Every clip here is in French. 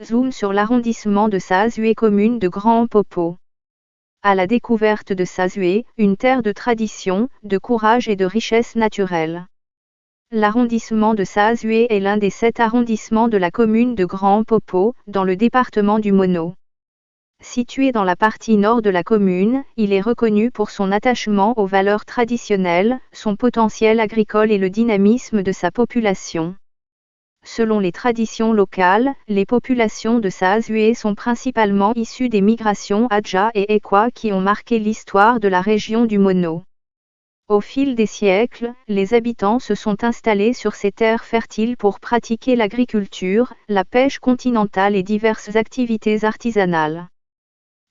zoom sur l'arrondissement de Sahazué, commune de Grand Popo. À la découverte de Sahazué, une terre de tradition, de courage et de richesse naturelle. L'arrondissement de Sahazué est l'un des 7 arrondissements de la commune de Grand Popo, dans le département du Mono. Situé dans la partie nord de la commune, il est reconnu pour son attachement aux valeurs traditionnelles, son potentiel agricole et le dynamisme de sa population. Selon les traditions locales, les populations de Sahazué sont principalement issues des migrations Adja et Ekwa qui ont marqué l'histoire de la région du Mono. Au fil des siècles, les habitants se sont installés sur ces terres fertiles pour pratiquer l'agriculture, la pêche continentale et diverses activités artisanales.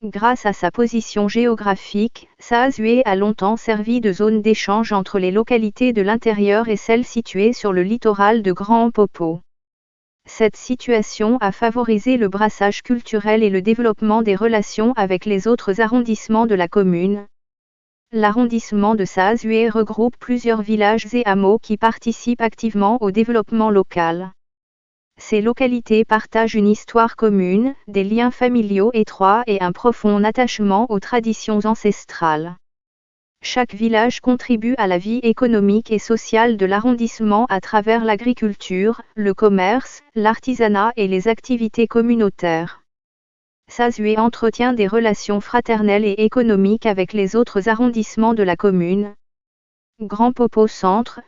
Grâce à sa position géographique, Sahazué a longtemps servi de zone d'échange entre les localités de l'intérieur et celles situées sur le littoral de Grand Popo. Cette situation a favorisé le brassage culturel et le développement des relations avec les autres arrondissements de la commune. L'arrondissement de Sahazué regroupe plusieurs villages et hameaux qui participent activement au développement local. Ces localités partagent une histoire commune, des liens familiaux étroits et un profond attachement aux traditions ancestrales. Chaque village contribue à la vie économique et sociale de l'arrondissement à travers l'agriculture, le commerce, l'artisanat et les activités communautaires. Sahazué entretient des relations fraternelles et économiques avec les autres arrondissements de la commune. Grand Popo centre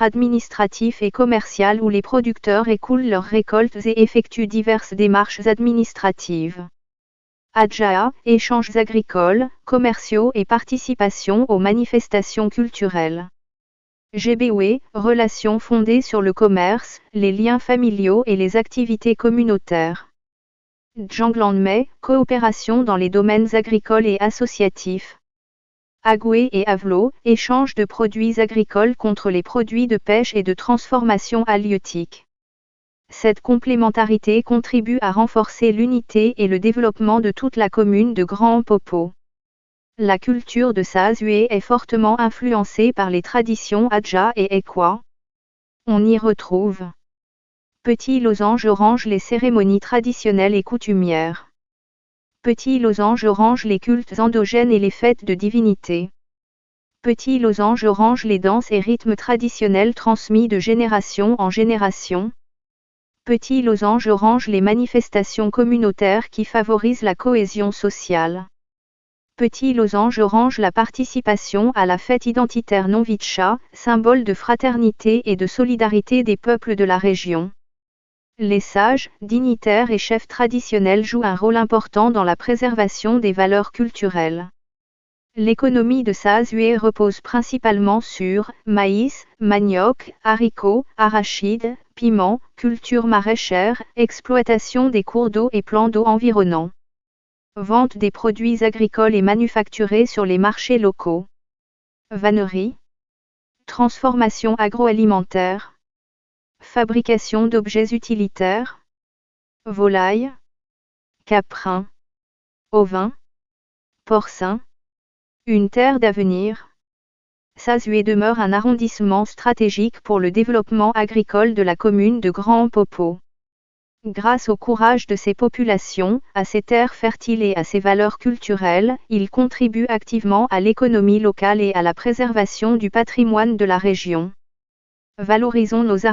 administratif et commercial où les producteurs écoulent leurs récoltes et effectuent diverses démarches administratives. Adja, échanges agricoles, commerciaux et participation aux manifestations culturelles. Gboué, relations fondées sur le commerce, les liens familiaux et les activités communautaires. Djanglandmé, coopération dans les domaines agricoles et associatifs. Agoué et Avlo, échange de produits agricoles contre les produits de pêche et de transformation halieutique. Cette complémentarité contribue à renforcer l'unité et le développement de toute la commune de Grand Popo. La culture de Sahazué est fortement influencée par les traditions Adja et Ekwa. On y retrouve Petit losange orange, les cérémonies traditionnelles et coutumières. Petit losange orange, les cultes endogènes et les fêtes de divinité. Petit losange orange, les danses et rythmes traditionnels transmis de génération en génération. Petit losange orange, les manifestations communautaires qui favorisent la cohésion sociale. Petit losange orange, la participation à la fête identitaire Nonvitcha, symbole de fraternité et de solidarité des peuples de la région. Les sages, dignitaires et chefs traditionnels jouent un rôle important dans la préservation des valeurs culturelles. L'économie de Sahazué repose principalement sur maïs, manioc, haricots, arachides, piments, culture maraîchère, exploitation des cours d'eau et plans d'eau environnants. Vente des produits agricoles et manufacturés sur les marchés locaux. Vannerie. Transformation agroalimentaire. Fabrication d'objets utilitaires. Volailles. Caprins. Ovins. Porcins. Une terre d'avenir. Sahazué demeure un arrondissement stratégique pour le développement agricole de la commune de Grand Popo. Grâce au courage de ses populations, à ses terres fertiles et à ses valeurs culturelles, il contribue activement à l'économie locale et à la préservation du patrimoine de la région. Valorisons nos